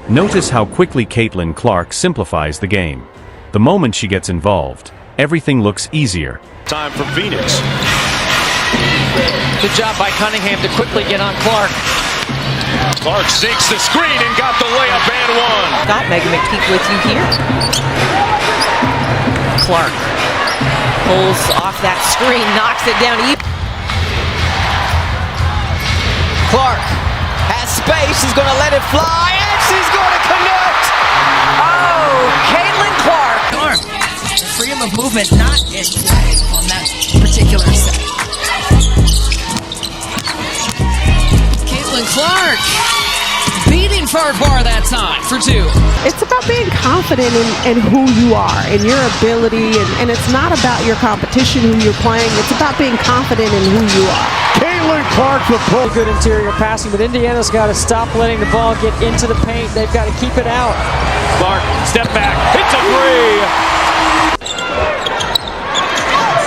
Notice how quickly Caitlin Clark simplifies the game. The moment she gets involved, everything looks easier. Time for Phoenix. Good job by Cunningham to quickly get on Clark. Clark sinks the screen and got the layup and one. Got Megan McPeak with you here. Clark pulls off that screen, knocks it down. Clark has space, she's going to let it fly, and she's going to connect. Oh, Caitlin Clark. The freedom of movement not in play on that particular set. Caitlin Clark beating Farquhar that time for two. It's about being confident in who you are and your ability, and it's not about your competition, who you're playing. It's about being confident in who you are. Caitlin Clark for pull. Good interior passing, but Indiana's got to stop letting the ball get into the paint. They've got to keep it out. Clark, step back, hits a three.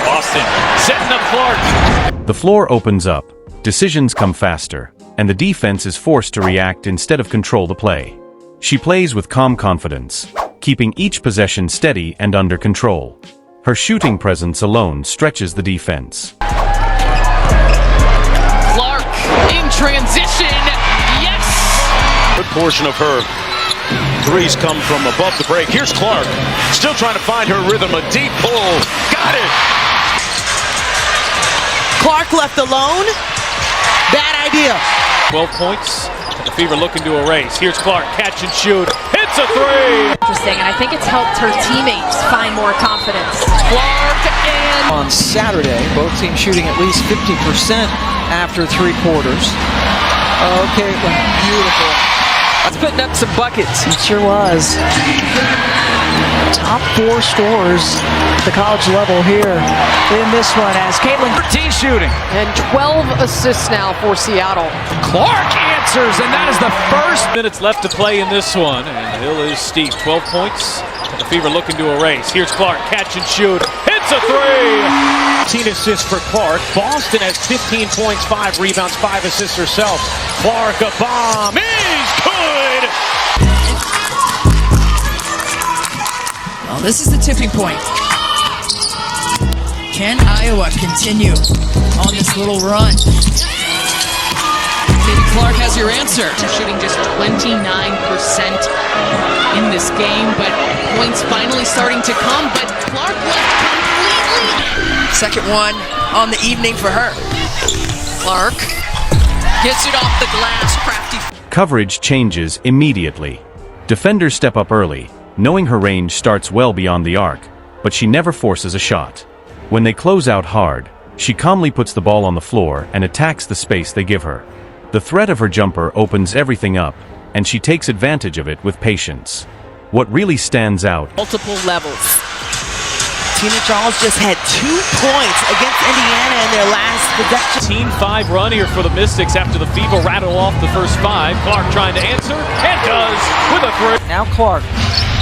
Boston setting up Clark. The floor opens up, decisions come faster, and the defense is forced to react instead of control the play. She plays with calm confidence, keeping each possession steady and under control. Her shooting presence alone stretches the defense. Clark in transition. Yes! Good portion of her threes come from above the break. Here's Clark, still trying to find her rhythm. A deep pull. Got it! Clark left alone. Bad idea. 12 points. The Fever looking to erase. Here's Clark, catch and shoot. Hits a three! Interesting, and I think it's helped her teammates find more confidence. Clark and on Saturday, both teams shooting at least 50% after three quarters. Okay, beautiful. it's putting up some buckets. It sure was. Top four scorers at the college level here in this one as Caitlin 13 shooting. And 12 assists now for Seattle. Clark answers, and that is the first minutes left to play in this one. And the hill is steep. 12 points. The Fever looking to erase. Here's Clark, catch and shoot. Hits a three! 15 assists for Clark. Boston has 15 points, 5 rebounds, 5 assists herself. Clark, a bomb is good! Well, this is the tipping point. Can Iowa continue on this little run? Maybe Clark has your answer. Shooting just 29% in this game, but points finally starting to come, but Clark left completely. Second one on the evening for her. Clark gets it off the glass, crafty. Coverage changes immediately. Defenders step up early, knowing her range starts well beyond the arc, but she never forces a shot. When they close out hard, she calmly puts the ball on the floor and attacks the space they give her. The threat of her jumper opens everything up, and she takes advantage of it with patience. What really stands out: Multiple levels. Tina Charles just had 2 points against Indiana in their last possession. Team 5 run here for the Mystics after the Fever rattle off the first 5. Clark trying to answer, and does with a three. Now Clark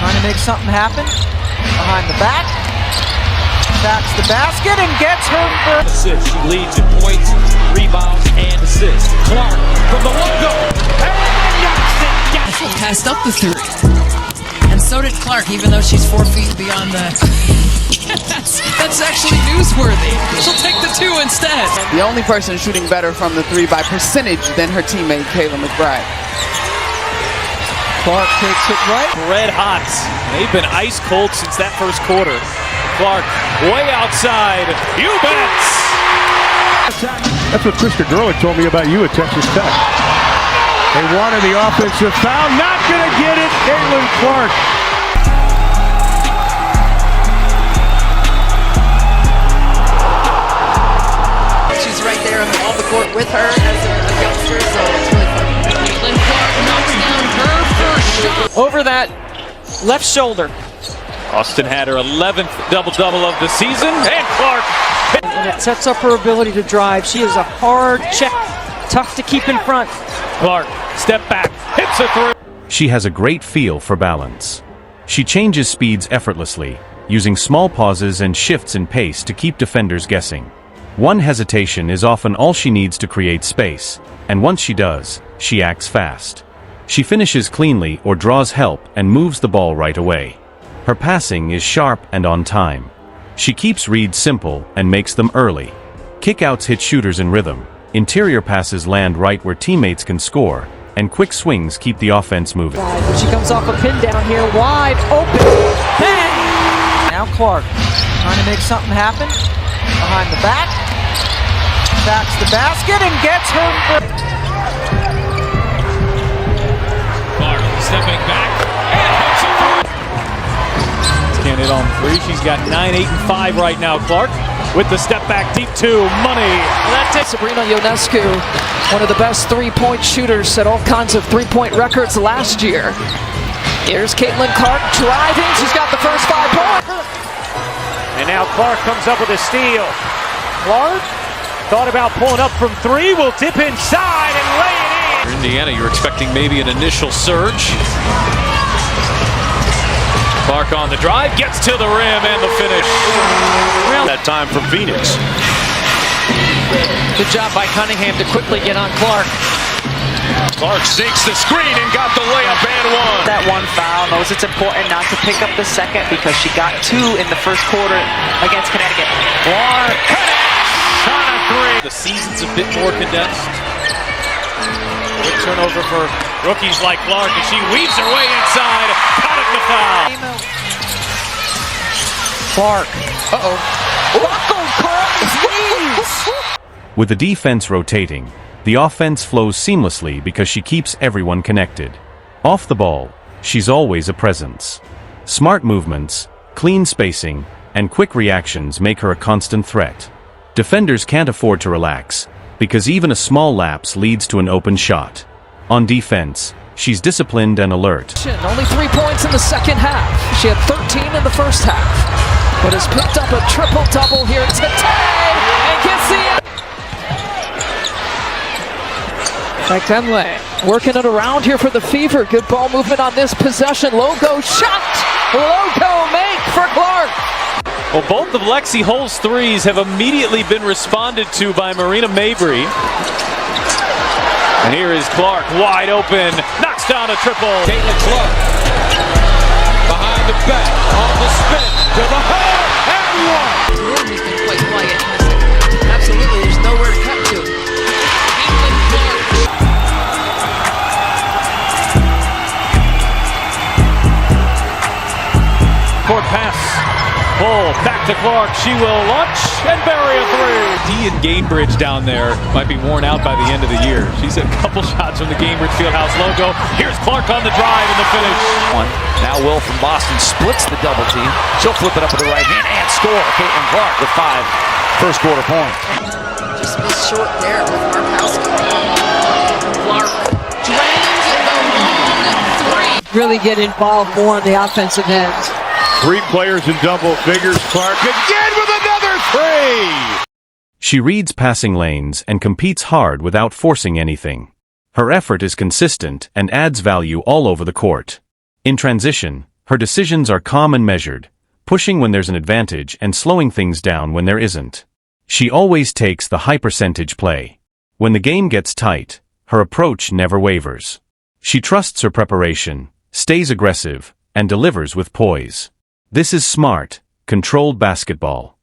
trying to make something happen behind the back. Attacks the basket and gets her first Assist. She leads in points, rebounds, and assists. Clark from the logo, and knocks it down. Passed up the three. And so did Clark, even though she's 4 feet beyond the... that's actually newsworthy. She'll take the 2 instead. The only person shooting better from the 3 by percentage than her teammate, Kayla McBride. Clark takes it right. Red hot. They've been ice cold since that first quarter. Clark way outside. You bets. That's what Krista Gerlich told me about you at Texas Tech. They wanted the offensive foul. Not going to get it. Caitlin Clark. She's right there on the court with her as a youngster, so it's really fun. Caitlin Clark knocks down her first shot. Over that left shoulder. Austin had her 11th double-double of the season, and Clark. And it sets up her ability to drive. She is a hard check, tough to keep in front. Clark, step back, hits a three. She has a great feel for balance. She changes speeds effortlessly, using small pauses and shifts in pace to keep defenders guessing. One hesitation is often all she needs to create space, and once she does, she acts fast. She finishes cleanly or draws help and moves the ball right away. Her passing is sharp and on time. She keeps reads simple and makes them early. Kickouts hit shooters in rhythm, interior passes land right where teammates can score, and quick swings keep the offense moving. She comes off a pin down here, wide open. Bang! Now Clark trying to make something happen. Behind the back. Attacks the basket and gets her. Clark stepping back and hits it. Can't hit on three. She's got 9, 8, and 5 right now. Clark with the step back deep two. Money. That takes Sabrina Ionescu, one of the best three-point shooters, set all kinds of three-point records last year. Here's Caitlin Clark driving. She's got the first 5 points. And now Clark comes up with a steal. Clark thought about pulling up from 3. Will dip inside and lay it in. For Indiana, you're expecting maybe an initial surge. Clark on the drive, gets to the rim and the finish. That time from Phoenix. Good job by Cunningham to quickly get on Clark. Clark sinks the screen and got the layup and one. That one foul knows it's important not to pick up the second because she got 2 in the first quarter against Connecticut. Clark connects on a 3. The season's a bit more condensed. Quick turnover for rookies like Clark, and she weaves her way inside. Caught the foul. Clark. With the defense rotating, the offense flows seamlessly because she keeps everyone connected. Off the ball, she's always a presence. Smart movements, clean spacing, and quick reactions make her a constant threat. Defenders can't afford to relax, because even a small lapse leads to an open shot. On defense, she's disciplined and alert. Only 3 points in the second half. She had 13 in the first half, but has picked up a triple-double here today and gets the... Emle working it around here for the Fever. Good ball movement on this possession. Logo shot. Logo make for Clark. Well, both of Lexi Hull's threes have immediately been responded to by Marina Mabry. And here is Clark, wide open, knocks down a triple. Caitlin Clark behind the back, on the spin, to the hole, and one. He's been quite quiet in this. Absolutely, there's nowhere to cut to. Caitlin Clark. Court pass. Bull back to Clark. She will launch and bury a 3. Dee and Gainbridge down there might be worn out by the end of the year. She's a couple shots from the Gainbridge Fieldhouse logo. Here's Clark on the drive and the finish. Now Will from Boston splits the double team. She'll flip it up with the right hand and score. Caitlin Clark with 5 first quarter points. Just missed short there with Markowski. Clark drains it the long 3. Really get involved more on the offensive end. 3 players in double figures. Clark again with another 3. She reads passing lanes and competes hard without forcing anything. Her effort is consistent and adds value all over the court. In transition, her decisions are calm and measured, pushing when there's an advantage and slowing things down when there isn't. She always takes the high-percentage play. When the game gets tight, her approach never wavers. She trusts her preparation, stays aggressive, and delivers with poise. This is smart, controlled basketball.